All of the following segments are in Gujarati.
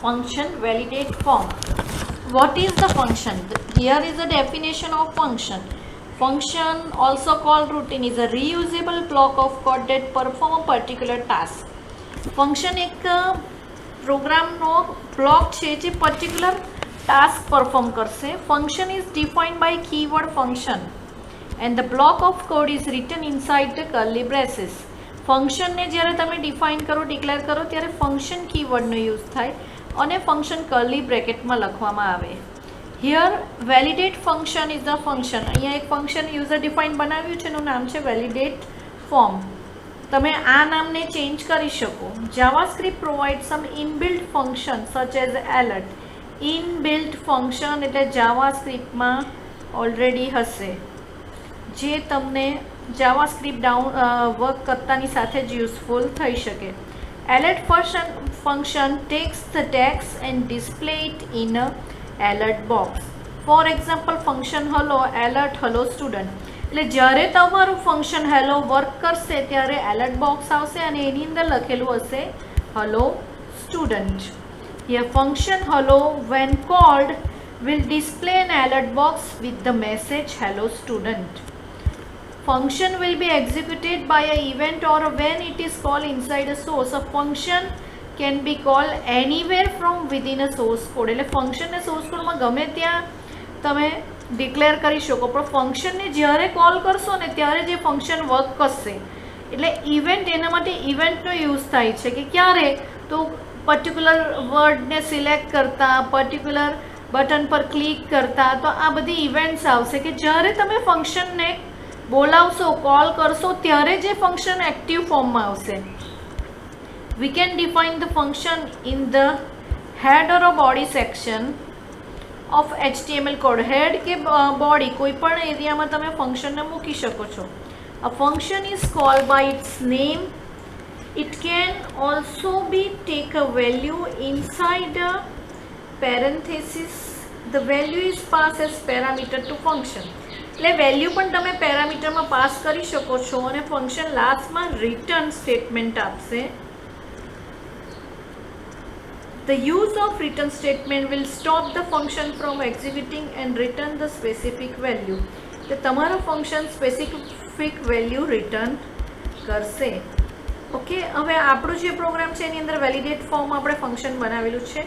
function validate form. What is the function? Here is the definition of function. Function, also called routine, is a reusable block of code that perform a particular task. Function एक પ્રોગ્રામનો બ્લોક છે જે પર્ટિક્યુલર ટાસ્ક પરફોર્મ કરશે. Function is defined by keyword function and the block of code is written inside the curly braces. ફંક્શનને જ્યારે તમે ડિફાઇન કરો, ડિક્લેર કરો, ત્યારે ફંક્શન કીવર્ડનો યુઝ થાય અને ફંક્શન કર્લી બ્રેકેટમાં લખવામાં આવે. Here validate function is the function. અહીંયા એક ફંક્શન યુઝર ડિફાઇન બનાવ્યું છે, એનું નામ છે વેલિડેટ ફોર્મ. તમે આ નામને ચેન્જ કરી શકો. JavaScript provide some inbuilt function such as alert. Inbuilt function એટલે જાવાસ્ક્રિપ્ટમાં ઓલરેડી હશે, જે તમને જાવાસ્ક્રિપ્ટ વર્ક કરતાની સાથે જ યુઝફુલ થઈ શકે. Alert function tax the text and display it in a alert box. For example, function hello alert hello student. એટલે જ્યારે તમારું ફંક્શન હેલો વર્ક કરશે ત્યારે એલર્ટ બોક્સ આવશે અને એની અંદર લખેલું હશે hello student. Here function hello when called will display an alert box with the message hello student. Function will be executed by an event or when it is called inside a source. A function can be called anywhere from within a source code. એટલે ફંક્શનને સોર્સ કોડમાં ગમે ત્યાં તમે ડિક્લેર કરી શકો, પણ ફંક્શનને જ્યારે કોલ કરશો ને ત્યારે જે ફંક્શન વર્ક કરશે. એટલે ઇવેન્ટ, એના માટે ઇવેન્ટનો યુઝ થાય છે કે ક્યારે તો પર્ટિક્યુલર વર્ડને સિલેક્ટ કરતા, પર્ટિક્યુલર બટન પર ક્લિક કરતા, તો આ બધી ઇવેન્ટ્સ આવશે કે જ્યારે તમે ફંક્શનને બોલાવશો, કોલ કરશો, ત્યારે જે ફંક્શન એક્ટિવ ફોર્મમાં આવશે. We can define the function in the head or body section of HTML code. Head કે બોડી કોઈ પણ એરિયામાં તમે ફંક્શનને મૂકી શકો છો. A function is call by its name. It can also be take a value inside a parenthesis. The value is pass as parameter to function. એટલે વેલ્યુ પણ તમે પેરામીટરમાં પાસ કરી શકો છો અને ફંક્શન લાસ્ટમાં રિટર્ન સ્ટેટમેન્ટ આપશે. The use of return statement will stop the function from executing and return the specific value. તો તમારો ફંક્શન સ્પેસિફિક વેલ્યુ રિટર્ન કરશે. ઓકે, હવે આપણો જે પ્રોગ્રામ છે એની અંદર વેલિડેટ ફોર્મ આપણે ફંક્શન બનાવેલું છે.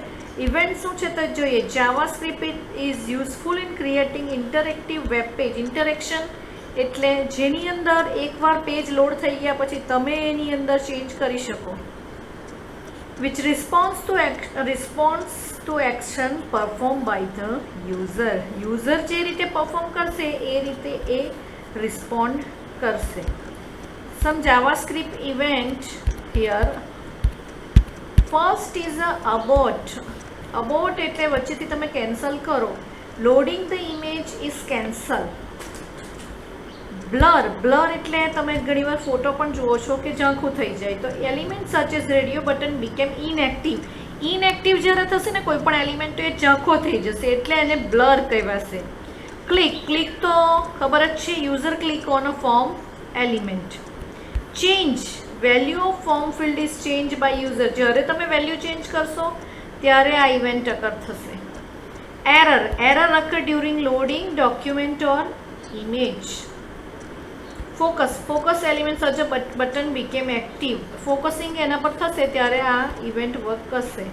ઇવેન્ટ શું છે તો જોઈએ. JavaScript is useful in creating interactive web page. Interaction એટલે જેની અંદર એકવાર પેજ લોડ થઈ ગયા પછી તમે એની અંદર ચેન્જ કરી શકો. which responds to action performed by the user. User જે રીતે પરફોર્મ કરશે એ રીતે એ રિસ્પોન્ડ કરશે. Some JavaScript event here. First is a abort. Abort એટલે વચ્ચેથી તમે કેન્સલ કરો. Loading the image is cancel. Blur એટલે તમે ઘણીવાર ફોટો પણ જુઓ છો કે ઝાંખું થઈ જાય. તો element such as radio button became inactive. Inactive જ્યારે થશે ને કોઈ પણ એલિમેન્ટ, તો એ ઝાંખો થઈ જશે, એટલે એને બ્લર કહેવાશે. ક્લિક તો ખબર જ છે, user click on a form element. Change value of form field is change by user. જ્યારે તમે વેલ્યુ ચેન્જ કરશો ત્યારે આ ઇવેન્ટ અકર થશે. Error occur during loading document or image. Focus element such a button became active. Focusing એના પર થશે ત્યારે આ ઇવેન્ટ વર્ક કરશે.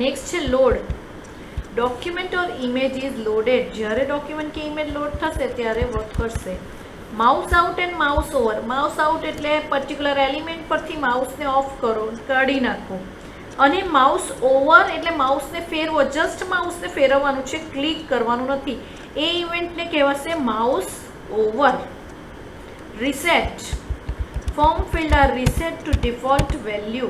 નેક્સ્ટ છે load. Document or image is loaded. જ્યારે ડોક્યુમેન્ટ કે ઇમેજ લોડ થશે ત્યારે વર્ક કરશે. Mouse out and mouse over. Mouse out એટલે પર્ટિક્યુલર એલિમેન્ટ પરથી માઉસને ઓફ કરો, કાઢી નાખો. અને માઉસ ઓવર એટલે માઉસને ફેરવો, જસ્ટ માઉસને ફેરવવાનું છે, ક્લિક કરવાનું નથી. એ ઇવેન્ટને કહેવાશે mouse over. Reset. Form field are reset to default value.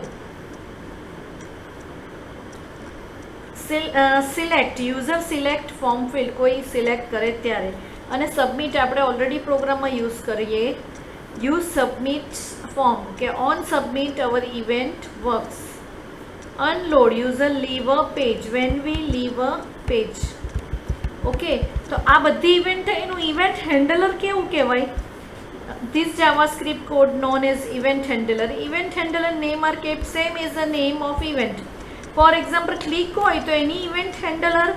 Select. User select form field. કોઈ સિલેક્ટ કરે ત્યારે. અને સબમિટ આપણે ઓલરેડી પ્રોગ્રામમાં યુઝ કરીએ. યુઝ સબમિટ ફોર્મ કે on submit our event works. Unload. User leave a page. When we leave a page. Okay, તો આ બધી ઇવેન્ટ એનું ઇવેન્ટ હેન્ડલર કેવું કહેવાય? This JavaScript code known as event handler. Event handler name are kept same as the name of event. For example click હોય તો એની ઇવેન્ટ હેન્ડલર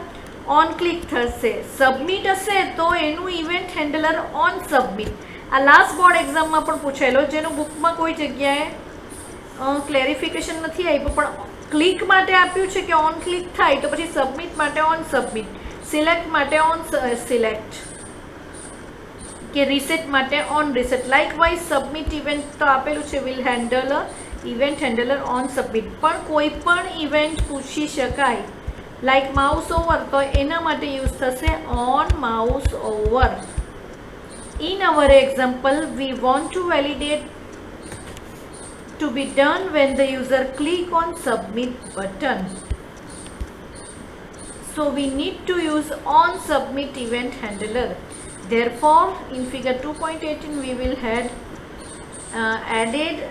ઓન ક્લિક થશે, સબમિટ હશે તો એનું ઇવેન્ટ હેન્ડલર ઓન સબમિટ. આ લાસ્ટ બોર્ડ એક્ઝામમાં પણ પૂછાયેલો, જેનું બુકમાં કોઈ જગ્યાએ ક્લેરિફિકેશન નથી આપ્યું, પણ ક્લિક માટે આપ્યું છે કે ઓન ક્લિક થાય, તો પછી સબમિટ માટે ઓન સબમિટ, સિલેક્ટ માટે ઓન સિલેક્ટ, કે રીસેટ માટે on reset. Likewise submit event તો આપેલું છે will handle event handler on submit. પણ કોઈ પણ ઇવેન્ટ પૂછી શકાય, લાઈક માઉસ ઓવર, તો એના માટે યુઝ થશે on mouse over. In our example, we want to validate to be done when the user click on submit button. So we need to use on submit event handler. Therefore, in figure 2.18 we will had added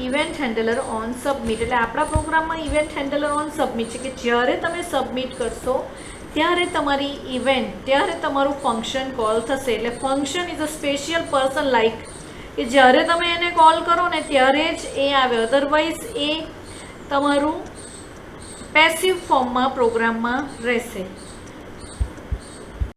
event handler on submit. એટલે આપણા પ્રોગ્રામમાં ઇવેન્ટ હેન્ડલર ઓન સબમિટ છે કે જ્યારે તમે સબમિટ કરશો ત્યારે તમારી ઇવેન્ટ, ત્યારે તમારું ફંક્શન કોલ થશે. એટલે function is a special person like, કે જ્યારે તમે એને કોલ કરો ને ત્યારે જ એ આવે, અધરવાઇઝ એ તમારું પેસિવ ફોર્મમાં પ્રોગ્રામમાં રહેશે.